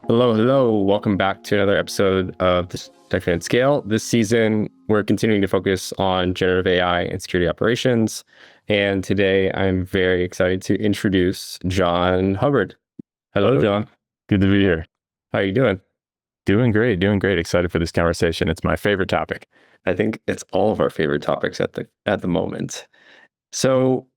Hello, hello. Welcome back to another episode of the Detection at Scale. This season, we're continuing to focus on generative AI and security operations. And today, I'm very excited to introduce John Hubbard. Hello, John. Good to be here. How are you doing? Doing great. Excited for this conversation. It's my favorite topic. I think it's all of our favorite topics at the moment. So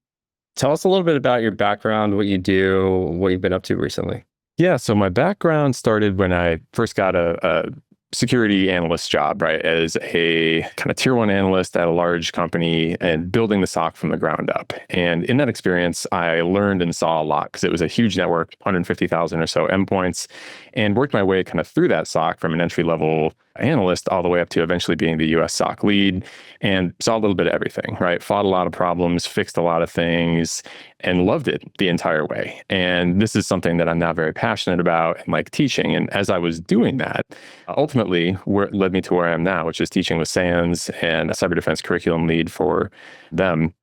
tell us a little bit about your background, what you do, what you've been up to recently. Yeah, so my background started when I first got a security analyst job, right, as a kind of tier one analyst at a large company and building the SOC from the ground up. And in that experience, I learned and saw a lot because it was a huge network, 150,000 or so endpoints, and worked my way kind of through that SOC from an entry-level analyst all the way up to eventually being the US SOC lead, and saw a little bit of everything, right? Fought a lot of problems, fixed a lot of things, and loved it the entire way. And this is something that I'm now very passionate about and like teaching. And as I was doing that, ultimately where it led me to where I am now, which is teaching with SANS and a cyber defense curriculum lead for them,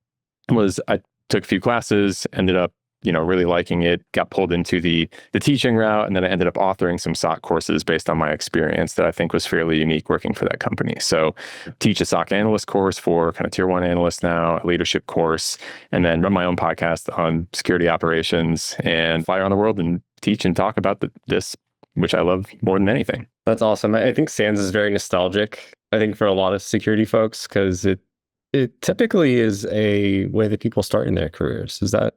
was I took a few classes, ended up really liking it, got pulled into the teaching route, and then I ended up authoring some SOC courses based on my experience that I think was fairly unique working for that company. So teach a SOC analyst course for kind of tier one analysts now, a leadership course, and then run my own podcast on security operations and fly around the world and teach and talk about this, which I love more than anything. That's awesome. I think SANS is very nostalgic, I think, for a lot of security folks, because it typically is a way that people start in their careers. Is that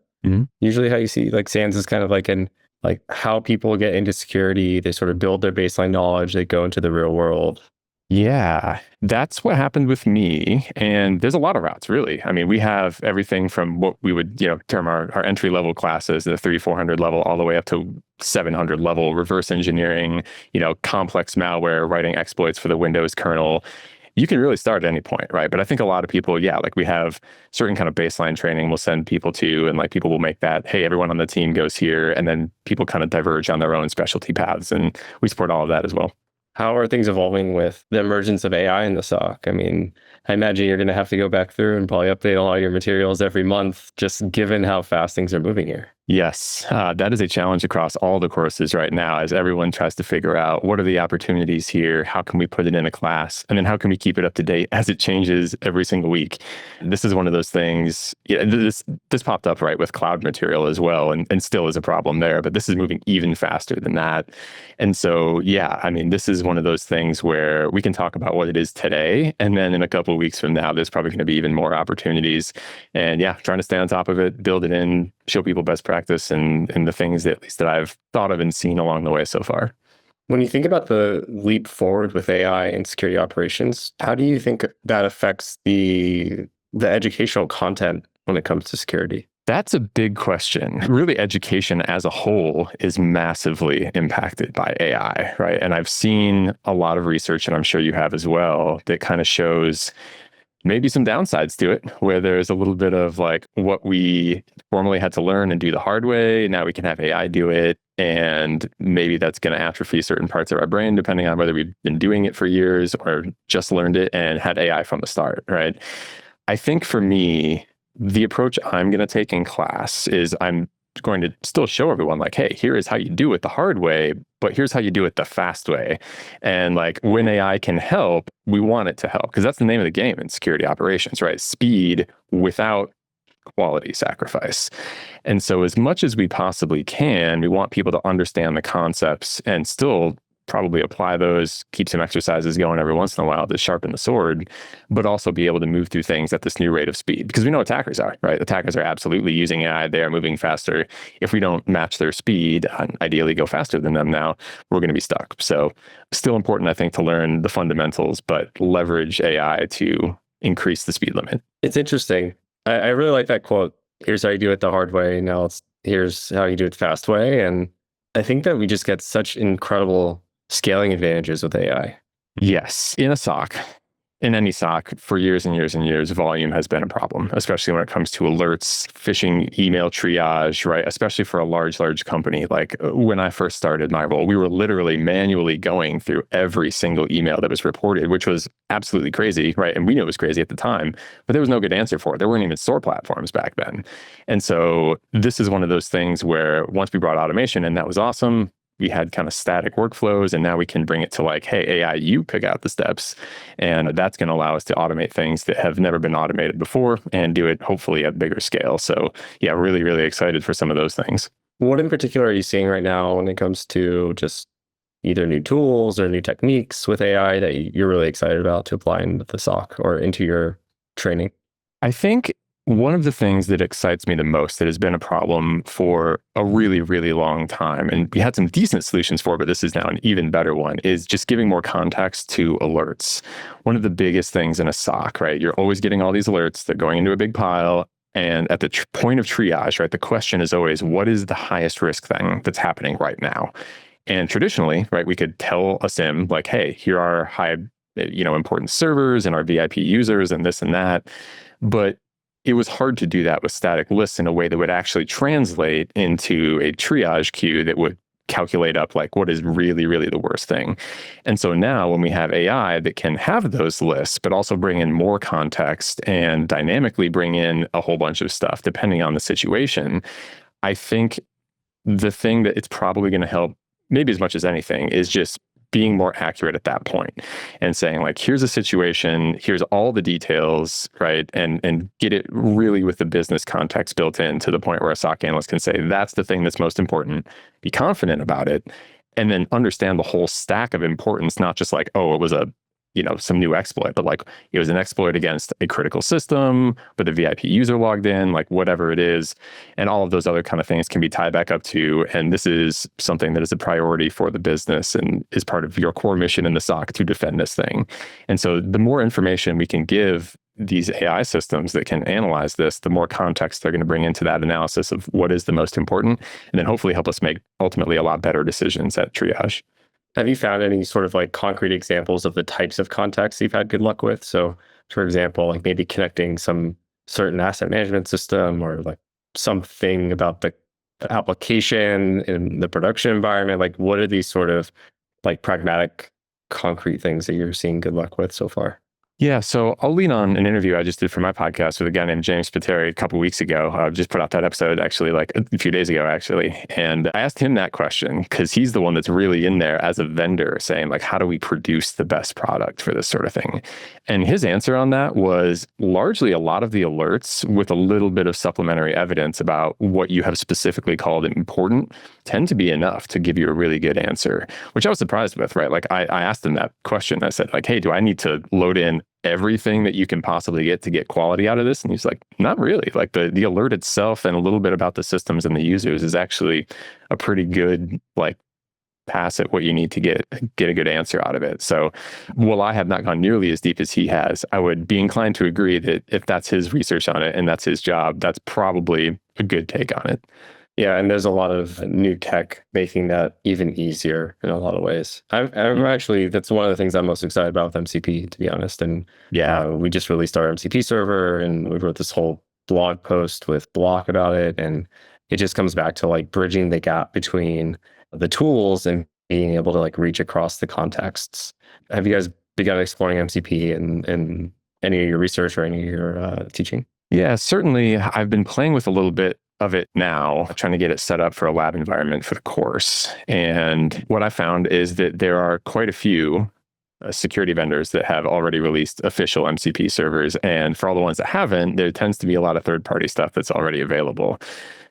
usually how you see like SANS is kind of like how people get into security? They sort of build their baseline knowledge, they go into the real world. Yeah, that's what happened with me. And there's a lot of routes, really. I mean, we have everything from what we would, term our entry level classes, the 300-400 level, all the way up to 700 level reverse engineering, complex malware, writing exploits for the Windows kernel. You can really start at any point, right? But I think a lot of people, we have certain kind of baseline training we'll send people to, and people will make that, hey, everyone on the team goes here, and then people kind of diverge on their own specialty paths, and we support all of that as well. How are things evolving with the emergence of AI in the SOC? I mean, I imagine you're going to have to go back through and probably update all your materials every month, just given how fast things are moving here. Yes, that is a challenge across all the courses right now as everyone tries to figure out what are the opportunities here, how can we put it in a class, and then how can we keep it up to date as it changes every single week. This is one of those things, this popped up right with cloud material as well, and still is a problem there, but this is moving even faster than that. And so, this is one of those things where we can talk about what it is today, and then in a couple of weeks from now, there's probably going to be even more opportunities. And trying to stay on top of it, build it in, show people best practice and the things that at least that I've thought of and seen along the way so far. When you think about the leap forward with AI and security operations, how do you think that affects the educational content when it comes to security? That's a big question. Really, education as a whole is massively impacted by AI, right? And I've seen a lot of research, and I'm sure you have as well, that kind of shows maybe some downsides to it, where there's a little bit of what we formerly had to learn and do the hard way. Now we can have AI do it. And maybe that's going to atrophy certain parts of our brain, depending on whether we've been doing it for years or just learned it and had AI from the start, right? I think for me, the approach I'm going to take in class is I'm going to still show everyone hey, here is how you do it the hard way, but here's how you do it the fast way. And when AI can help, we want it to help, because that's the name of the game in security operations, right? Speed without quality sacrifice. And so as much as we possibly can, we want people to understand the concepts and still probably apply those, keep some exercises going every once in a while to sharpen the sword, but also be able to move through things at this new rate of speed. Because we know attackers are, right? Attackers are absolutely using AI. They are moving faster. If we don't match their speed, and ideally go faster than them now, we're going to be stuck. So still important, I think, to learn the fundamentals, but leverage AI to increase the speed limit. It's interesting. I really like that quote. Here's how you do it the hard way. Now here's how you do it the fast way. And I think that we just get such incredible scaling advantages with AI. Yes. In a SOC, in any SOC, for years and years and years, volume has been a problem, especially when it comes to alerts, phishing, email triage, right? Especially for a large company. When I first started my role, we were literally manually going through every single email that was reported, which was absolutely crazy, right? And we knew it was crazy at the time, but there was no good answer for it. There weren't even SOAR platforms back then. And so this is one of those things where once we brought automation, and that was awesome, we had kind of static workflows, and now we can bring it to like, hey, AI, you pick out the steps. And that's going to allow us to automate things that have never been automated before and do it hopefully at bigger scale. So yeah, really, really excited for some of those things. What in particular are you seeing right now when it comes to just either new tools or new techniques with AI that you're really excited about to apply into the SOC or into your training? I think one of the things that excites me the most that has been a problem for a really, really long time, and we had some decent solutions for, but this is now an even better one, is just giving more context to alerts. One of the biggest things in a SOC, right? You're always getting all these alerts. They're going into a big pile. And at the point of triage, right, the question is always, what is the highest risk thing that's happening right now? And traditionally, right, we could tell a SIM like, hey, here are high, important servers and our VIP users and this and that. But it was hard to do that with static lists in a way that would actually translate into a triage queue that would calculate up like what is really, really the worst thing. And so now when we have AI that can have those lists, but also bring in more context and dynamically bring in a whole bunch of stuff depending on the situation, I think the thing that it's probably going to help maybe as much as anything is just being more accurate at that point and saying like, here's a situation, here's all the details, right? And get it really with the business context built in to the point where a SOC analyst can say, that's the thing that's most important, be confident about it, and then understand the whole stack of importance, not just like, oh, it was some new exploit, but like it was an exploit against a critical system, but the VIP user logged in, like whatever it is. And all of those other kind of things can be tied back up to, and this is something that is a priority for the business and is part of your core mission in the SOC to defend this thing. And so the more information we can give these AI systems that can analyze this, the more context they're going to bring into that analysis of what is the most important, and then hopefully help us make ultimately a lot better decisions at triage. Have you found any sort of like concrete examples of the types of contexts you've had good luck with? So, for example, like maybe connecting some certain asset management system or like something about the application in the production environment. Like, what are these sort of like pragmatic, concrete things that you're seeing good luck with so far? Yeah, so I'll lean on an interview I just did for my podcast with a guy named James Spiteri a couple of weeks ago. I just put out that episode actually like a few days ago, actually. And I asked him that question because he's the one that's really in there as a vendor saying like, how do we produce the best product for this sort of thing? And his answer on that was largely a lot of the alerts with a little bit of supplementary evidence about what you have specifically called important tend to be enough to give you a really good answer, which I was surprised with, right? Like I asked him that question. I said like, hey, do I need to load in everything that you can possibly get to get quality out of this? And he's like, not really. Like the alert itself and a little bit about the systems and the users is actually a pretty good like pass at what you need to get a good answer out of it. So while I have not gone nearly as deep as he has, I would be inclined to agree that if that's his research on it and that's his job, that's probably a good take on it. Yeah, and there's a lot of new tech making that even easier in a lot of ways. I'm actually, that's one of the things I'm most excited about with MCP, to be honest. And yeah, we just released our MCP server and we wrote this whole blog post with Block about it. And it just comes back to like bridging the gap between the tools and being able to like reach across the contexts. Have you guys begun exploring MCP in any of your research or any of your teaching? Yeah, certainly. I've been playing with a little bit of it now, trying to get it set up for a lab environment for the course. And what I found is that there are quite a few security vendors that have already released official MCP servers. And for all the ones that haven't, there tends to be a lot of third-party stuff that's already available.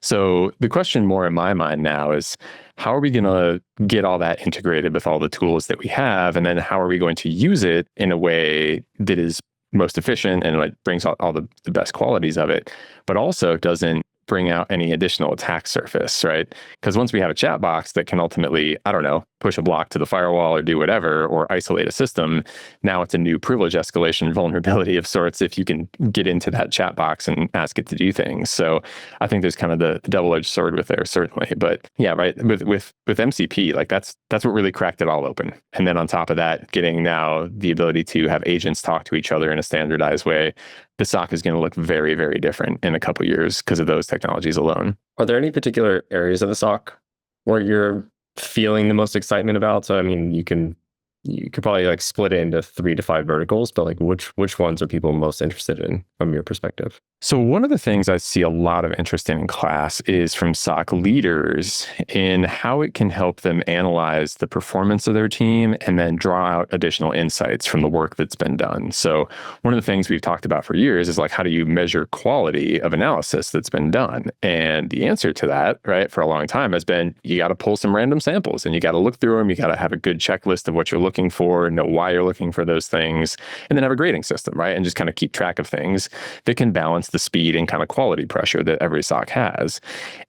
So the question more in my mind now is, how are we going to get all that integrated with all the tools that we have? And then how are we going to use it in a way that is most efficient and like brings all the best qualities of it, but also doesn't bring out any additional attack surface, right? Because once we have a chat box that can ultimately, I don't know, push a block to the firewall or do whatever, or isolate a system, now it's a new privilege escalation vulnerability of sorts if you can get into that chat box and ask it to do things. So I think there's kind of the double-edged sword with there, certainly. But yeah, right, with MCP, like that's what really cracked it all open. And then on top of that, getting now the ability to have agents talk to each other in a standardized way, the SOC is going to look very, very different in a couple of years because of those technologies alone. Are there any particular areas of the SOC where you're feeling the most excitement about? So, I mean, you can you could probably like split it into 3 to 5 verticals, but like which ones are people most interested in from your perspective? So one of the things I see a lot of interest in class is from SOC leaders in how it can help them analyze the performance of their team and then draw out additional insights from the work that's been done. So one of the things we've talked about for years is like, how do you measure quality of analysis that's been done? And the answer to that, right, for a long time has been, you got to pull some random samples and you got to look through them. You got to have a good checklist of what you're looking for, know why you're looking for those things, and then have a grading system, right? And just kind of keep track of things that can balance the speed and kind of quality pressure that every SOC has.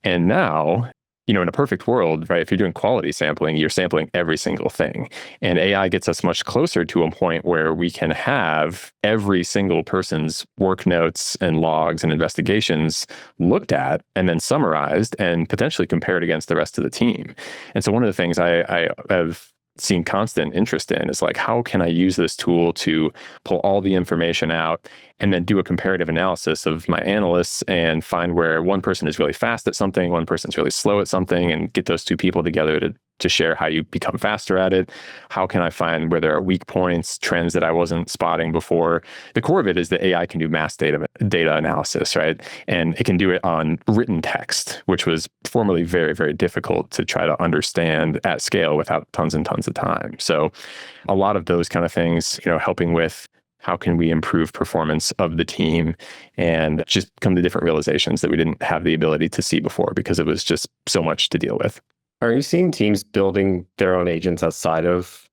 And now, in a perfect world, right, if you're doing quality sampling, you're sampling every single thing. And AI gets us much closer to a point where we can have every single person's work notes and logs and investigations looked at and then summarized and potentially compared against the rest of the team. And so one of the things I have seen constant interest in is like, how can I use this tool to pull all the information out and then do a comparative analysis of my analysts and find where one person is really fast at something, one person's really slow at something, and get those two people together to share how you become faster at it. How can I find where there are weak points, trends that I wasn't spotting before? The core of it is that AI can do mass data analysis, right? And it can do it on written text, which was formerly very, very difficult to try to understand at scale without tons and tons of time. So a lot of those kind of things, helping with how can we improve performance of the team and just come to different realizations that we didn't have the ability to see before because it was just so much to deal with. Are you seeing teams building their own agents outside of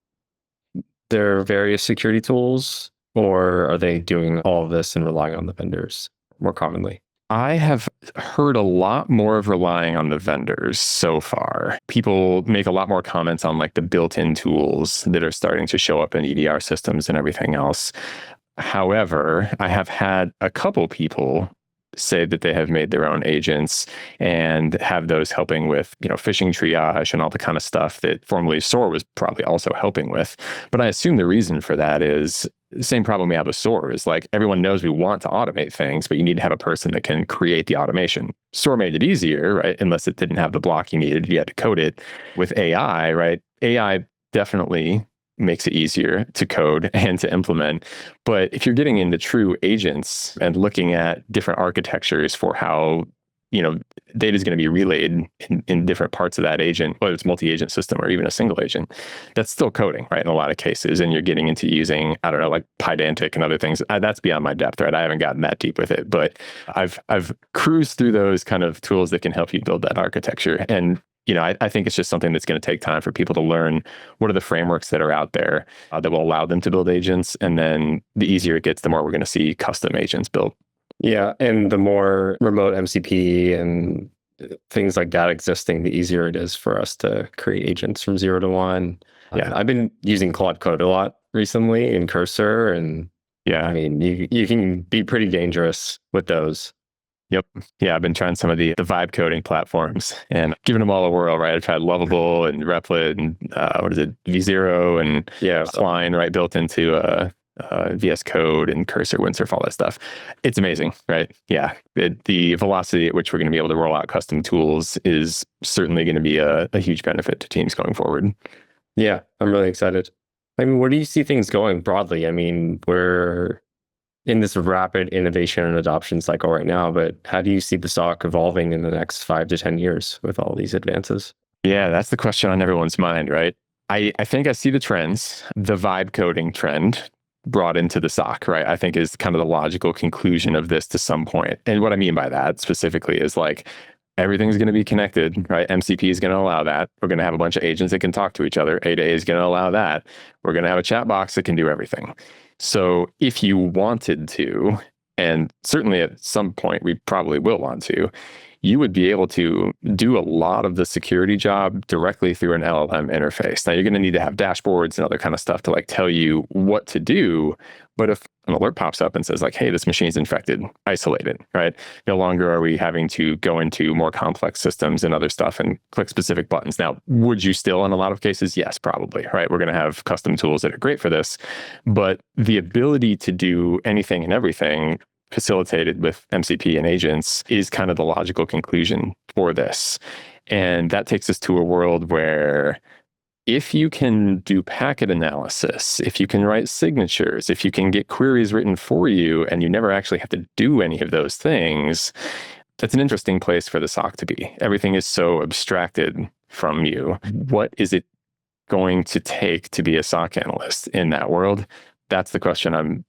their various security tools, or are they doing all of this and relying on the vendors more commonly? I have heard a lot more of relying on the vendors so far. People make a lot more comments on like the built-in tools that are starting to show up in EDR systems and everything else. However, I have had a couple people say that they have made their own agents and have those helping with, phishing triage and all the kind of stuff that formerly SOAR was probably also helping with. But I assume the reason for that is the same problem we have with SOAR is like everyone knows we want to automate things, but you need to have a person that can create the automation. SOAR made it easier, right? Unless it didn't have the block you needed, you had to code it. With AI, right? AI definitely makes it easier to code and to implement. But if you're getting into true agents and looking at different architectures for how, data is going to be relayed in different parts of that agent, whether it's multi-agent system or even a single agent, that's still coding, right? In a lot of cases. And you're getting into using, I don't know, like Pydantic and other things. That's beyond my depth, right? I haven't gotten that deep with it, but I've cruised through those kind of tools that can help you build that architecture. And I think it's just something that's going to take time for people to learn what are the frameworks that are out there that will allow them to build agents. And then the easier it gets, the more we're going to see custom agents built. Yeah. And the more remote MCP and things like that existing, the easier it is for us to create agents from 0 to 1. Yeah. I've been using Claude Code a lot recently in Cursor. And yeah, I mean, you can be pretty dangerous with those. Yep. Yeah, I've been trying some of the vibe coding platforms and giving them all a whirl, right? I've tried Lovable and Replit and V0 and Klein, right? Built into VS Code and Cursor, Windsurf, all that stuff. It's amazing, right? Yeah. The velocity at which we're going to be able to roll out custom tools is certainly going to be a huge benefit to teams going forward. Yeah, I'm really excited. I mean, where do you see things going broadly? I mean, we're in this rapid innovation and adoption cycle right now, but how do you see the SOC evolving in the next 5 to 10 years with all these advances? Yeah, that's the question on everyone's mind, right? I think I see the trends. The vibe coding trend brought into the SOC, right? I think is kind of the logical conclusion of this to some point. And what I mean by that specifically is like, everything's going to be connected, right? MCP is going to allow that. We're going to have a bunch of agents that can talk to each other. A2A is going to allow that. We're going to have a chat box that can do everything. So if you wanted to, and certainly at some point we probably will want to, you would be able to do a lot of the security job directly through an LLM interface. Now you're going to need to have dashboards and other kind of stuff to like tell you what to do. But if an alert pops up and says like, hey, this machine's infected, isolate it, right? No longer are we having to go into more complex systems and other stuff and click specific buttons. Now, would you still in a lot of cases? Yes, probably, right? We're going to have custom tools that are great for this, but the ability to do anything and everything facilitated with MCP and agents is kind of the logical conclusion for this. And that takes us to a world where if you can do packet analysis, if you can write signatures, if you can get queries written for you, and you never actually have to do any of those things, that's an interesting place for the SOC to be. Everything is so abstracted from you. What is it going to take to be a SOC analyst in that world? That's the question I'm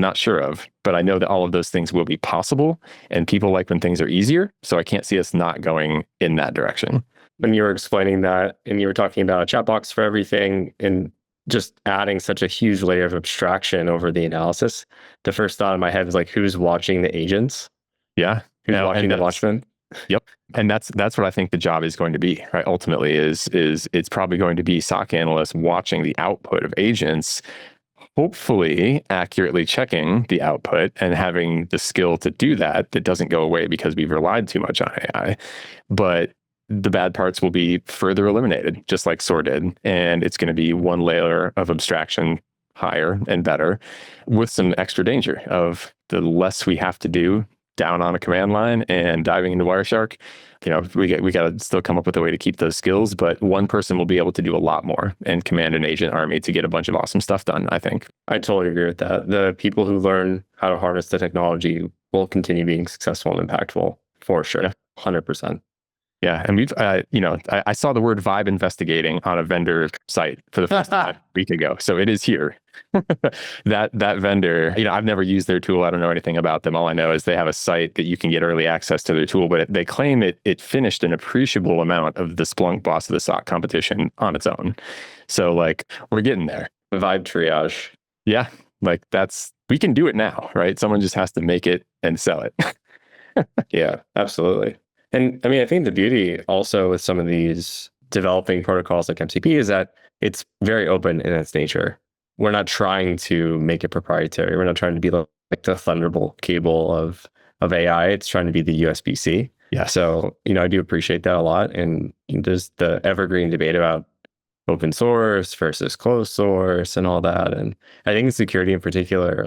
not sure of, but I know that all of those things will be possible, and people like when things are easier. So I can't see us not going in that direction. When you were explaining that and you were talking about a chat box for everything and just adding such a huge layer of abstraction over the analysis, the first thought in my head was like, who's watching the agents? Yeah. Who's watching the watchmen? Yep. And that's what I think the job is going to be, right? Ultimately is it's probably going to be SOC analysts watching the output of agents, hopefully accurately checking the output and having the skill to do that doesn't go away because we've relied too much on AI. But the bad parts will be further eliminated, just like SOAR did. And it's going to be one layer of abstraction higher and better, with some extra danger of the less we have to do down on a command line and diving into Wireshark. We got to still come up with a way to keep those skills, but one person will be able to do a lot more and command an agent army to get a bunch of awesome stuff done, I think. I totally agree with that. The people who learn how to harness the technology will continue being successful and impactful for sure. Yeah. 100%. Yeah, and we've, I saw the word vibe investigating on a vendor site for the first time a week ago, so it is here. that vendor, I've never used their tool. I don't know anything about them. All I know is they have a site that you can get early access to their tool, but they claim it finished an appreciable amount of the Splunk Boss of the SOC competition on its own. So we're getting there. Vibe triage. Yeah, we can do it now, right? Someone just has to make it and sell it. Yeah, absolutely. And I mean, I think the beauty also with some of these developing protocols like MCP is that it's very open in its nature. We're not trying to make it proprietary. We're not trying to be like the Thunderbolt cable of AI. It's trying to be the USB-C. Yeah. So, I do appreciate that a lot. And there's the evergreen debate about open source versus closed source and all that. And I think in security in particular,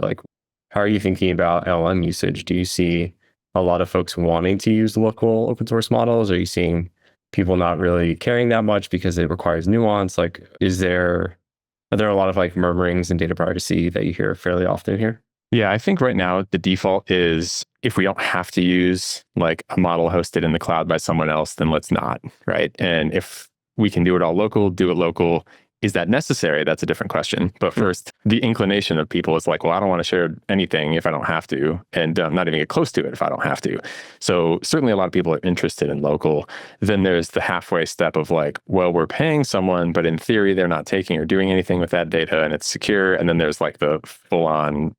how are you thinking about LLM usage? Do you see a lot of folks wanting to use local open source models? Are you seeing people not really caring that much because it requires nuance? Are there a lot of murmurings and data privacy that you hear fairly often here? Yeah, I think right now the default is if we don't have to use a model hosted in the cloud by someone else, then let's not, right? And if we can do it all local, do it local. Is that necessary? That's a different question. But first, the inclination of people is I don't want to share anything if I don't have to, and not even get close to it if I don't have to. So certainly a lot of people are interested in local. Then there's the halfway step of we're paying someone, but in theory, they're not taking or doing anything with that data and it's secure. And then there's the full on,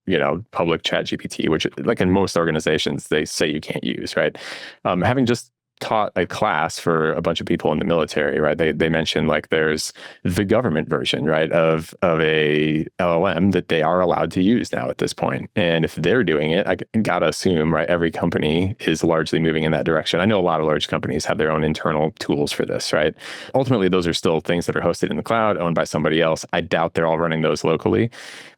public chat GPT, which in most organizations, they say you can't use, right? Having just taught a class for a bunch of people in the military, right? They mentioned there's the government version, right, of a LLM that they are allowed to use now at this point. And if they're doing it, I gotta assume, right, every company is largely moving in that direction. I know a lot of large companies have their own internal tools for this, right? Ultimately, those are still things that are hosted in the cloud, owned by somebody else. I doubt they're all running those locally,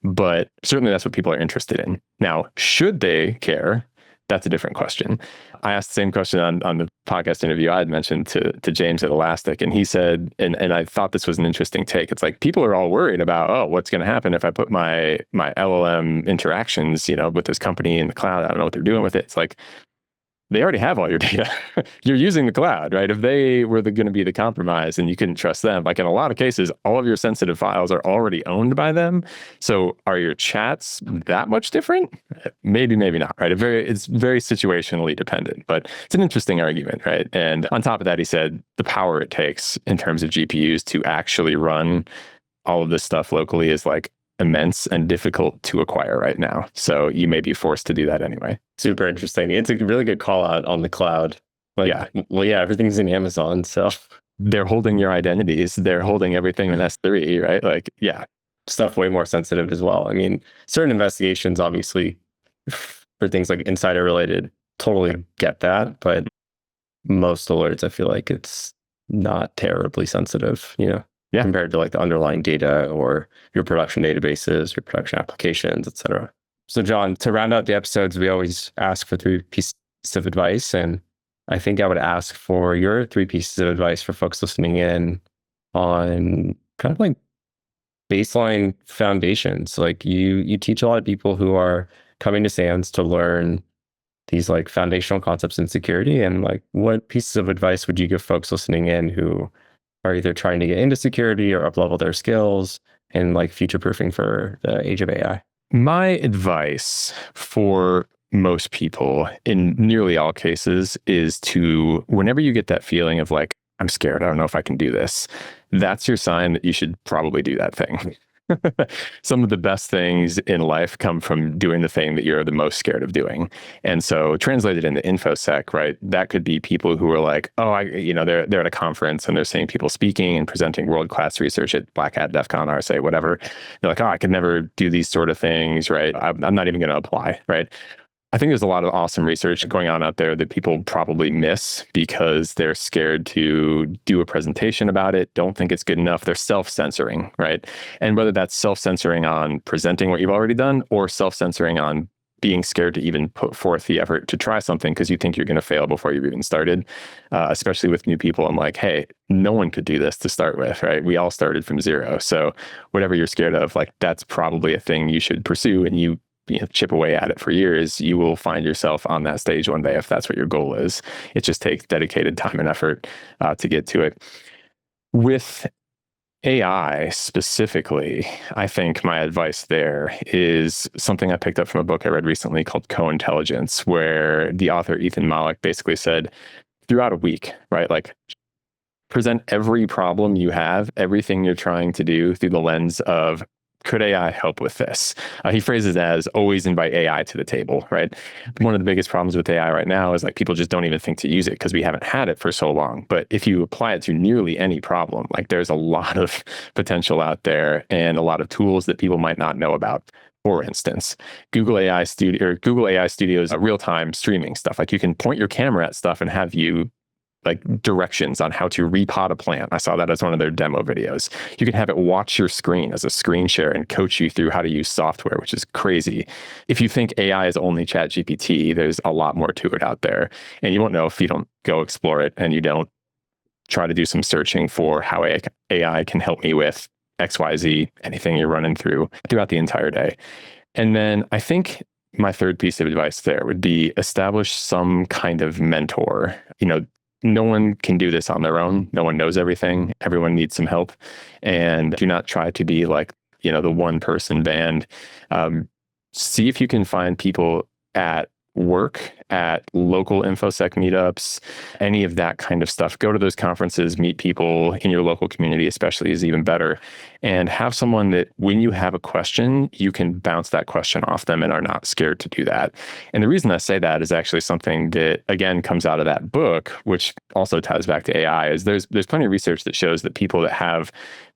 but certainly that's what people are interested in. Now, should they care? That's a different question. I asked the same question on the podcast interview I had mentioned to James at Elastic, and he said, and I thought this was an interesting take. It's people are all worried about, what's going to happen if I put my LLM interactions, with this company in the cloud? I don't know what they're doing with it. It's they already have all your data. You're using the cloud, right? If they were going to be the compromise and you couldn't trust them, in a lot of cases, all of your sensitive files are already owned by them. So are your chats that much different? Maybe, maybe not, right? It's very situationally dependent, but it's an interesting argument, right? And on top of that, he said the power it takes in terms of GPUs to actually run all of this stuff locally is immense and difficult to acquire right now. So you may be forced to do that anyway. Super interesting. It's a really good call out on the cloud. Everything's in Amazon. So they're holding your identities. They're holding everything in S3, right? Stuff way more sensitive as well. I mean, certain investigations, obviously, for things like insider related, totally get that. But most alerts, I feel like it's not terribly sensitive, compared to the underlying data or your production databases, your production applications, et cetera. So John, to round out the episodes, we always ask for 3 pieces of advice. And I think I would ask for your 3 pieces of advice for folks listening in on kind of like baseline foundations. Like you teach a lot of people who are coming to SANS to learn these like foundational concepts in security. And like, what pieces of advice would you give folks listening in who are either trying to get into security or up-level their skills and like future-proofing for the age of AI? My advice for most people in nearly all cases is to, whenever you get that feeling of like, I'm scared, I don't know if I can do this, that's your sign that you should probably do that thing. Some of the best things in life come from doing the thing that you're the most scared of doing. And so translated into InfoSec, right? That could be people who are like, oh, they're at a conference and they're seeing people speaking and presenting world-class research at Black Hat, DEF CON, RSA, whatever. They're like, oh, I could never do these sort of things, right? I'm not even going to apply, right? I think there's a lot of awesome research going on out there that people probably miss because they're scared to do a presentation about it, don't think it's good enough. They're self-censoring, right? And whether that's self-censoring on presenting what you've already done or self-censoring on being scared to even put forth the effort to try something because you think you're going to fail before you've even started, especially with new people. I'm like, hey, no one could do this to start with, right? We all started from zero. So whatever you're scared of, like that's probably a thing you should pursue, and you chip away at it for years, you will find yourself on that stage one day if that's what your goal is. It just takes dedicated time and effort to get to it. With AI specifically, I think my advice there is something I picked up from a book I read recently called Co-Intelligence, where the author Ethan Malik basically said, throughout a week, right? Like, present every problem you have, everything you're trying to do through the lens of, could AI help with this? He phrases it as always invite AI to the table, right? One of the biggest problems with AI right now is like people just don't even think to use it because we haven't had it for so long. But if you apply it to nearly any problem, like there's a lot of potential out there and a lot of tools that people might not know about. For instance, Google AI Studio's real-time streaming stuff. Like you can point your camera at stuff and have you like directions on how to repot a plant. I saw that as one of their demo videos. You can have it watch your screen as a screen share and coach you through how to use software, which is crazy. If you think AI is only ChatGPT, there's a lot more to it out there. And you won't know if you don't go explore it and you don't try to do some searching for how AI can help me with XYZ, anything you're running throughout the entire day. And then I think my third piece of advice there would be establish some kind of mentor. No one can do this on their own. No one knows everything. Everyone needs some help. And do not try to be like, the one person band. See if you can find people at work, at local InfoSec meetups, any of that kind of stuff. Go to those conferences, meet people in your local community, especially, is even better. And have someone that when you have a question, you can bounce that question off them and are not scared to do that. And the reason I say that is actually something that, again, comes out of that book, which also ties back to AI, is there's plenty of research that shows that people that have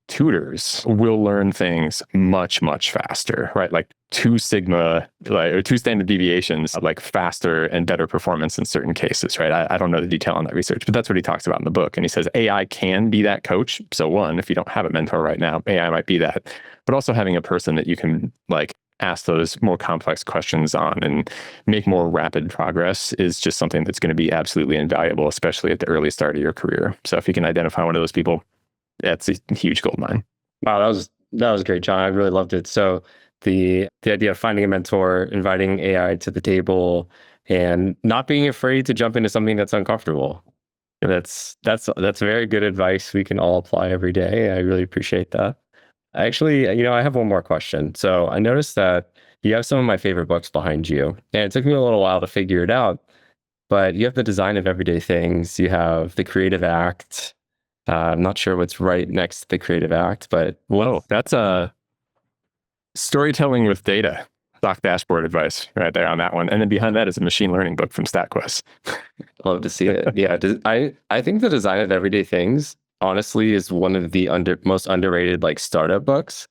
tutors will learn things much, much faster, right? Like 2 sigma, or 2 standard deviations, like faster and better performance in certain cases, right? I don't know the detail on that research, but that's what he talks about in the book. And he says AI can be that coach. So one, if you don't have a mentor right now, AI might be that, but also having a person that you can like ask those more complex questions on and make more rapid progress is just something that's going to be absolutely invaluable, especially at the early start of your career. So if you can identify one of those people, that's a huge gold mine. Wow, that was great, John. I really loved it. So the idea of finding a mentor, inviting AI to the table, and not being afraid to jump into something that's uncomfortable. That's very good advice we can all apply every day. I really appreciate that. Actually, I have one more question. So I noticed that you have some of my favorite books behind you, and it took me a little while to figure it out. But you have The Design of Everyday Things. You have The Creative Act. I'm not sure what's right next to The Creative Act, but that's a storytelling with data, stock dashboard advice right there on that one. And then behind that is a machine learning book from StatQuest. Love to see it. Yeah, I think The Design of Everyday Things, honestly, is one of the most underrated like startup books,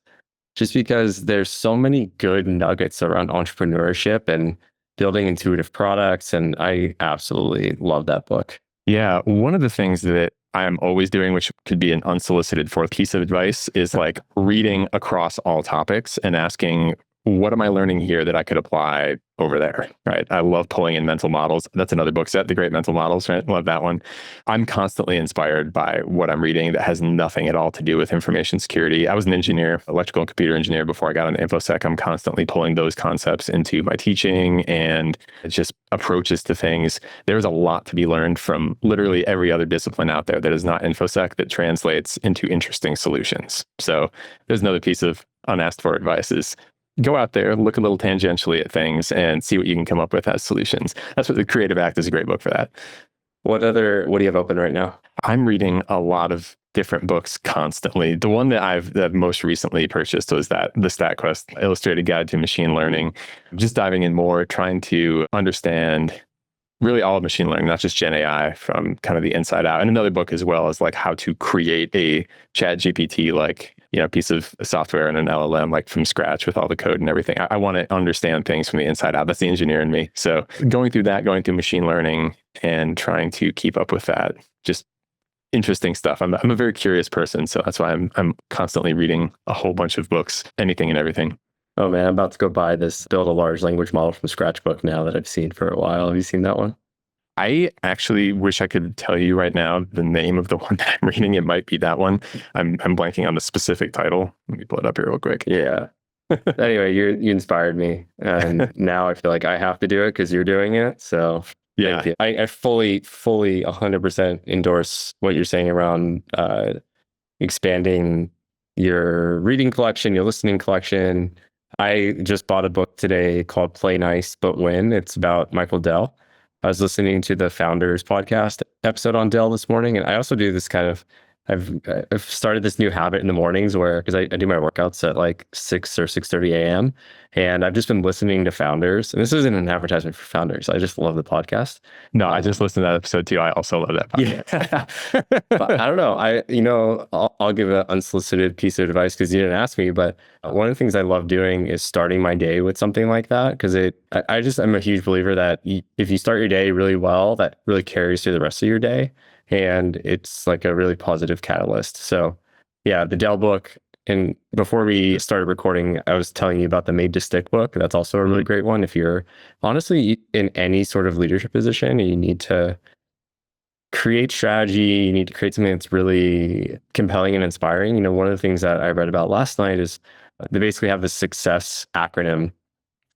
just because there's so many good nuggets around entrepreneurship and building intuitive products. And I absolutely love that book. Yeah, one of the things that I am always doing, which could be an unsolicited fourth piece of advice, is like reading across all topics and asking what am I learning here that I could apply over there, right? I love pulling in mental models. That's another book set, The Great Mental Models, right? Love that one. I'm constantly inspired by what I'm reading that has nothing at all to do with information security. I was an engineer, electrical and computer engineer before I got into InfoSec. I'm constantly pulling those concepts into my teaching and just approaches to things. There's a lot to be learned from literally every other discipline out there that is not InfoSec that translates into interesting solutions. So there's another piece of unasked for advice is go out there, look a little tangentially at things and see what you can come up with as solutions. That's what The Creative Act is a great book for that. What do you have open right now? I'm reading a lot of different books constantly. The one that I've most recently purchased was the StatQuest Illustrated Guide to Machine Learning. I'm just diving in more, trying to understand really all of machine learning, not just Gen AI from kind of the inside out. And another book as well is like how to create a chat GPT piece of software and an LLM like from scratch with all the code and everything. I want to understand things from the inside out. That's the engineer in me. So going through machine learning and trying to keep up with that, just interesting stuff. I'm a very curious person, so that's why I'm constantly reading a whole bunch of books, anything and everything. Oh man, I'm about to go buy this Build a Large Language Model from Scratch book now that I've seen for a while. Have you seen that one? I actually wish I could tell you right now the name of the one that I'm reading. It might be that one. I'm blanking on the specific title. Let me pull it up here real quick. Yeah. Anyway, you inspired me, and now I feel like I have to do it because you're doing it. So yeah, I fully 100% endorse what you're saying around expanding your reading collection, your listening collection. I just bought a book today called Play Nice But Win. It's about Michael Dell. I was listening to the Founders podcast episode on Dell this morning, and I also do this kind of, I've started this new habit in the mornings where, because I do my workouts at like 6 or 6:30 a.m. And I've just been listening to Founders. And this isn't an advertisement for Founders. I just love the podcast. No, I just listened to that episode too. I also love that podcast. Yeah. But I don't know. I'll give an unsolicited piece of advice because you didn't ask me. But one of the things I love doing is starting my day with something like that. Because I'm a huge believer that if you start your day really well, that really carries through the rest of your day. And it's like a really positive catalyst. So yeah, the Dell book. And before we started recording, I was telling you about the Made to Stick book. That's also a really great one. If you're honestly in any sort of leadership position, you need to create strategy. You need to create something that's really compelling and inspiring. One of the things that I read about last night is they basically have this success acronym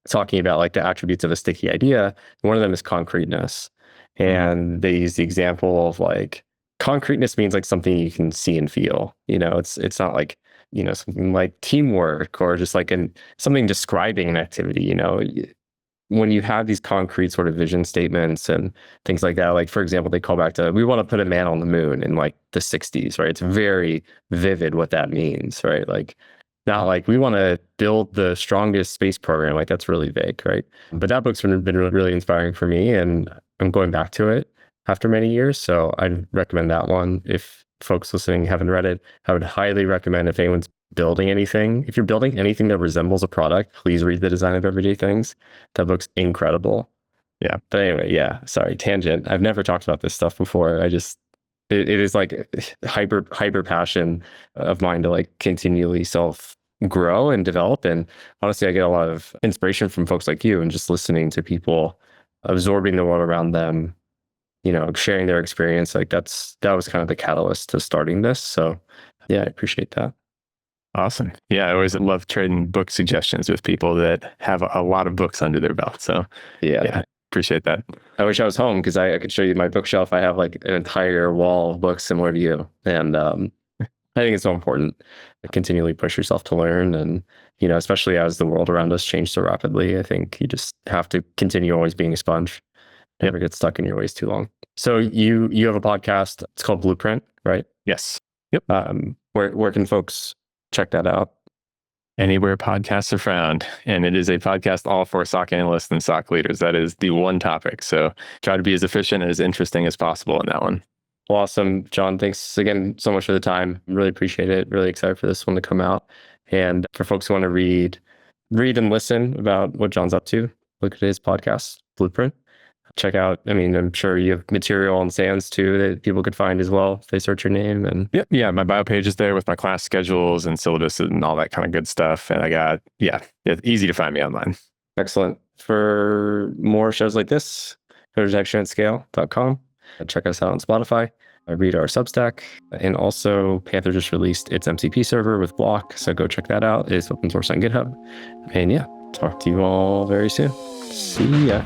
talking about like the attributes of a sticky idea. One of them is concreteness. And they use the example of like concreteness means like something you can see and feel. It's not like, something like teamwork or just like something describing an activity. When you have these concrete sort of vision statements and things like that, like for example, they call back to, we want to put a man on the moon in like the 60s, right? It's very vivid what that means, right? Like not like we want to build the strongest space program, like that's really vague, right? But that book's been really inspiring for me, and I'm going back to it after many years. So I'd recommend that one. If folks listening haven't read it, I would highly recommend if anyone's building anything. If you're building anything that resembles a product, please read The Design of Everyday Things. That book's incredible. Yeah. But anyway, yeah, sorry, tangent. I've never talked about this stuff before. It is like hyper passion of mine to like continually grow and develop. And honestly, I get a lot of inspiration from folks like you and just listening to people absorbing the world around them, sharing their experience. Like that was kind of the catalyst to starting this. So yeah, I appreciate that. Awesome. Yeah, I always love trading book suggestions with people that have a lot of books under their belt. So yeah, appreciate that. I wish I was home because I could show you my bookshelf. I have like an entire wall of books similar to you. And I think it's so important to continually push yourself to learn. And, especially as the world around us changes so rapidly, I think you just have to continue always being a sponge. Never get stuck in your ways too long. So you have a podcast. It's called Blueprint, right? Yes. Yep. Where can folks check that out? Anywhere podcasts are found. And it is a podcast all for SOC analysts and SOC leaders. That is the one topic. So try to be as efficient and as interesting as possible in that one. Well, awesome. John, thanks again so much for the time. Really appreciate it. Really excited for this one to come out. And for folks who want to read and listen about what John's up to, look at his podcast, Blueprint. Check out, I mean, I'm sure you have material on SANS too that people could find as well if they search your name. And Yep. Yeah. My bio page is there with my class schedules and syllabus and all that kind of good stuff. And I got, it's easy to find me online. Excellent. For more shows like this, go to dextranscale.com. Check us out on Spotify. Read our Substack. And also, Panther just released its MCP server with Block. So go check that out. It's open source on GitHub. And yeah, talk to you all very soon. See ya.